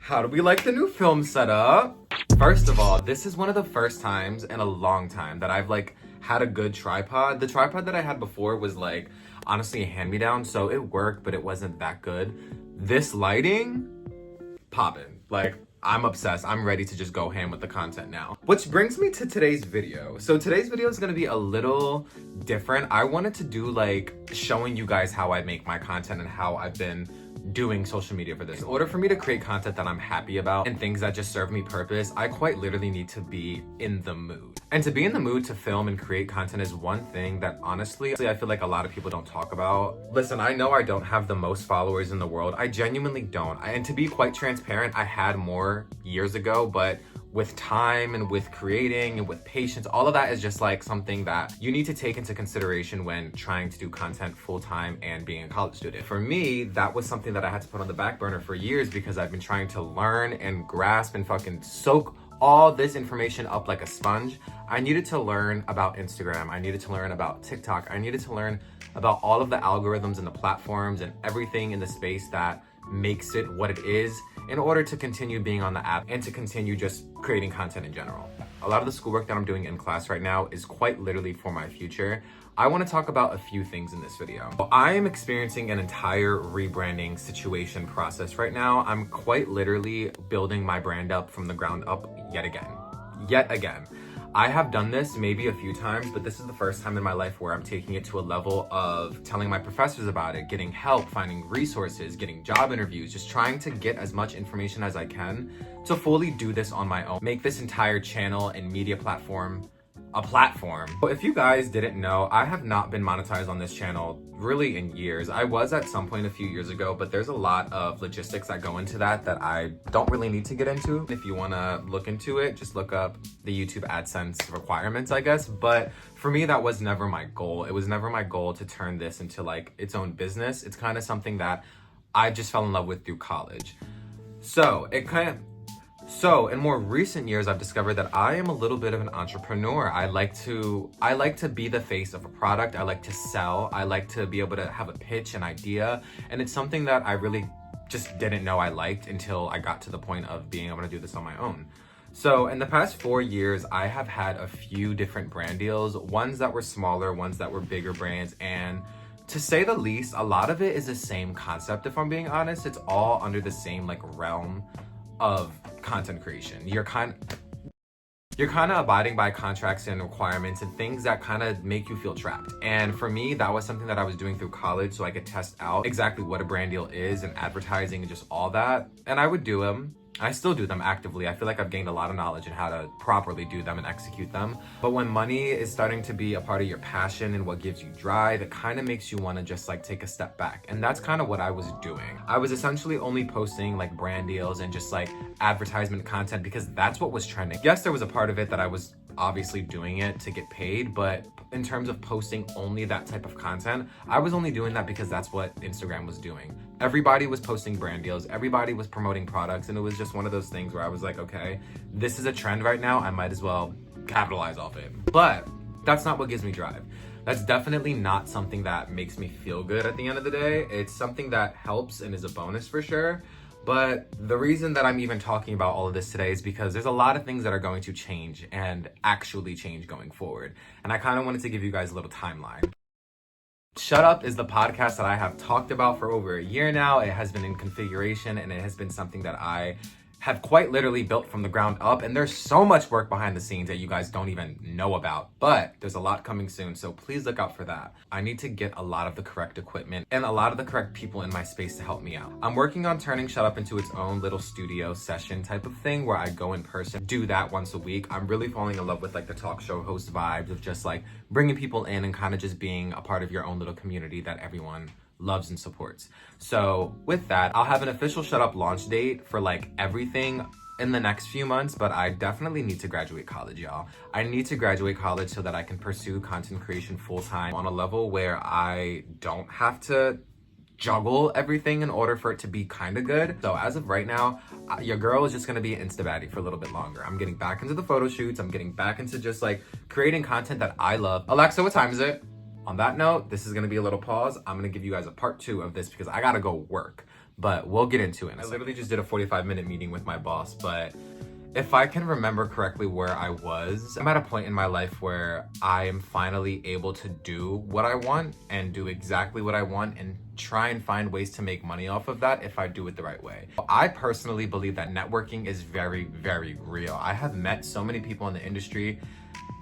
How do we like the new film setup? First of all, this is one of the first times in a long time that I've had a good tripod. The tripod that I had before was honestly a hand-me-down, so it worked, but it wasn't that good. This lighting, poppin'. I'm obsessed. I'm ready to just go ham with the content now. Which brings me to today's video. So today's video is gonna be a little different. I wanted to do showing you guys how I make my content and how I've been doing social media for this. In order for me to create content that I'm happy about and things that just serve me purpose, I quite literally need to be in the mood. And to be in the mood to film and create content is one thing that honestly, I feel like a lot of people don't talk about. Listen, I know I don't have the most followers in the world. I genuinely don't. And to be quite transparent, I had more years ago, but with time and with creating and with patience, all of that is just something that you need to take into consideration when trying to do content full-time and being a college student. For me, that was something that I had to put on the back burner for years because I've been trying to learn and grasp and fucking soak all this information up like a sponge. I needed to learn about Instagram. I needed to learn about TikTok. I needed to learn about all of the algorithms and the platforms and everything in the space that makes it what it is in order to continue being on the app and to continue just creating content in general. A lot of the schoolwork that I'm doing in class right now is quite literally for my future. I want to talk about a few things in this video. I am experiencing an entire rebranding situation process right now. I'm quite literally building my brand up from the ground up yet again. I have done this maybe a few times, but this is the first time in my life where I'm taking it to a level of telling my professors about it, getting help, finding resources, getting job interviews, just trying to get as much information as I can to fully do this on my own. Make this entire channel and media platform a platform. So if you guys didn't know, I have not been monetized on this channel really in years. I was at some point a few years ago, but there's a lot of logistics that go into that I don't really need to get into. If you want to look into it, just look up the YouTube AdSense requirements, I guess. But for me, that was never my goal. It was never my goal to turn this into its own business. It's kind of something that I just fell in love with through college. So in more recent years, I've discovered that I am a little bit of an entrepreneur. I like to be the face of a product. I like to sell. I like to be able to have a pitch, an idea. And it's something that I really just didn't know I liked until I got to the point of being able to do this on my own. So in the past 4 years, I have had a few different brand deals, ones that were smaller, ones that were bigger brands. And to say the least, a lot of it is the same concept. If I'm being honest, it's all under the same realm of content creation. You're kind of abiding by contracts and requirements and things that kind of make you feel trapped. And for me, that was something that I was doing through college so I could test out exactly what a brand deal is and advertising and just all that. And I would do them. I still do them actively. I feel like I've gained a lot of knowledge in how to properly do them and execute them. But when money is starting to be a part of your passion and what gives you drive, it kind of makes you want to just take a step back. And that's kind of what I was doing. I was essentially only posting brand deals and just advertisement content because that's what was trending. Yes, there was a part of it that I was obviously doing it to get paid, but in terms of posting only that type of content, I was only doing that because that's what Instagram was doing. Everybody was posting brand deals, everybody was promoting products, and it was just one of those things where I was like, okay, this is a trend right now, I might as well capitalize off it. But that's not what gives me drive. That's definitely not something that makes me feel good at the end of the day. It's something that helps and is a bonus for sure. But the reason that I'm even talking about all of this today is because there's a lot of things that are going to change and actually change going forward. And I kind of wanted to give you guys a little timeline. Shut Up is the podcast that I have talked about for over a year now. It has been in configuration and it has been something that I have quite literally built from the ground up, and there's so much work behind the scenes that you guys don't even know about, but there's a lot coming soon, so please look out for that. I need to get a lot of the correct equipment and a lot of the correct people in my space to help me out. I'm working on turning Shut Up into its own little studio session type of thing where I go in person, do that once a week. I'm really falling in love with the talk show host vibes of just bringing people in and kind of just being a part of your own little community that everyone loves and supports. So with that, I'll have an official Shut Up launch date for everything in the next few months, but I definitely need to graduate college, y'all. I need to graduate college so that I can pursue content creation full-time on a level where I don't have to juggle everything in order for it to be kind of good. So as of right now, your girl is just gonna be an Insta-baddie for a little bit longer. I'm getting back into the photo shoots. I'm getting back into just creating content that I love. Alexa, what time is it? On that note, this is gonna be a little pause. I'm gonna give you guys a part 2 of this because I gotta go work. but we'll get into it. I literally just did a 45-minute meeting with my boss, but if I can remember correctly where I was, I'm at a point in my life where I am finally able to do what I want and do exactly what I want and try and find ways to make money off of that if I do it the right way. I personally believe that networking is very, very real. I have met so many people in the industry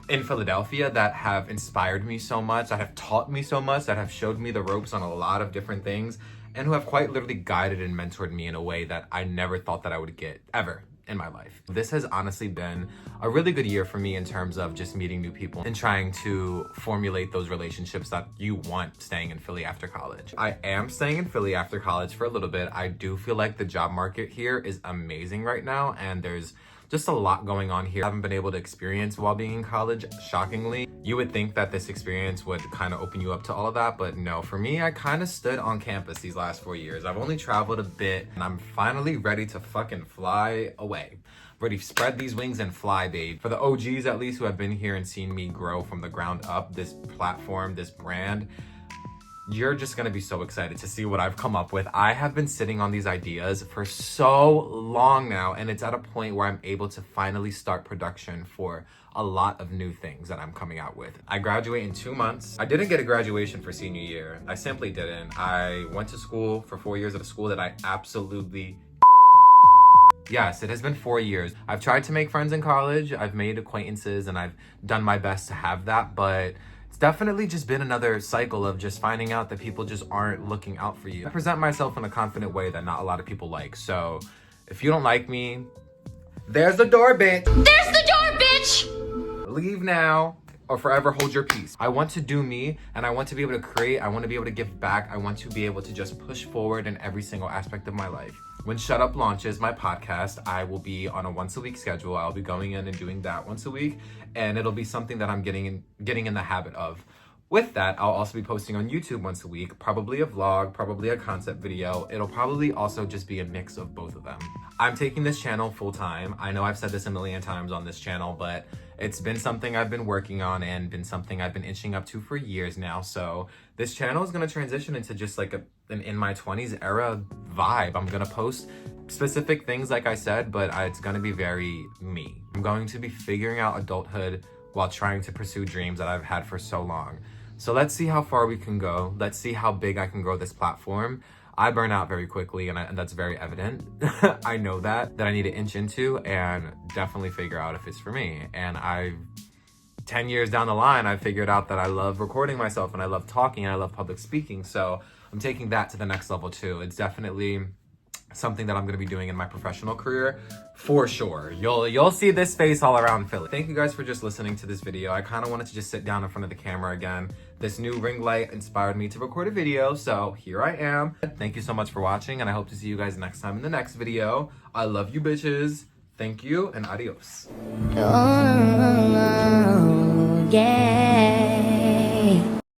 in Philadelphia that have inspired me so much, that have taught me so much, that have showed me the ropes on a lot of different things, and who have quite literally guided and mentored me in a way that I never thought that I would get ever in my life. This has honestly been a really good year for me in terms of just meeting new people and trying to formulate those relationships that you want staying in Philly after college. I am staying in Philly after college for a little bit. I do feel like the job market here is amazing right now, and there's just a lot going on here I haven't been able to experience while being in college, shockingly. You would think that this experience would kind of open you up to all of that, but no, for me, I kind of stood on campus these last 4 years. I've only traveled a bit, and I'm finally ready to fucking fly away. Ready to spread these wings and fly, babe. For the OGs, at least, who have been here and seen me grow from the ground up, this platform, this brand, you're just gonna be so excited to see what I've come up with. I have been sitting on these ideas for so long now, and it's at a point where I'm able to finally start production for a lot of new things that I'm coming out with. I graduate in 2 months. I didn't get a graduation for senior year. I simply didn't. I went to school for 4 years at a school that I absolutely Yes, it has been 4 years. I've tried to make friends in college. I've made acquaintances, and I've done my best to have that, but it's definitely just been another cycle of just finding out that people just aren't looking out for you. I present myself in a confident way that not a lot of people like. So if you don't like me, there's the door, bitch. There's the door, bitch. Leave now or forever hold your peace. I want to do me, and I want to be able to create. I want to be able to give back. I want to be able to just push forward in every single aspect of my life. When Shut Up launches my podcast, I will be on a once-a-week schedule. I'll be going in and doing that once a week, and it'll be something that I'm getting in the habit of. With that, I'll also be posting on YouTube once a week, probably a vlog, probably a concept video. It'll probably also just be a mix of both of them. I'm taking this channel full time. I know I've said this a million times on this channel, but it's been something I've been working on and been something I've been inching up to for years now. So this channel is gonna transition into just like an in my 20s era vibe. I'm gonna post specific things, like I said, but it's gonna be very me. I'm going to be figuring out adulthood while trying to pursue dreams that I've had for so long. So let's see how far we can go. Let's see how big I can grow this platform. I burn out very quickly, and that's very evident. I know that I need to inch into and definitely figure out if it's for me. And 10 years down the line, I figured out that I love recording myself, and I love talking, and I love public speaking. So I'm taking that to the next level too. It's definitely something that I'm gonna be doing in my professional career for sure. You'll see this face all around Philly. Thank you guys for just listening to this video. I kind of wanted to just sit down in front of the camera again. This new ring light inspired me to record a video, so here I am. Thank you so much for watching, and I hope to see you guys next time in the next video. I love you bitches. Thank you, and adios. Oh, yeah.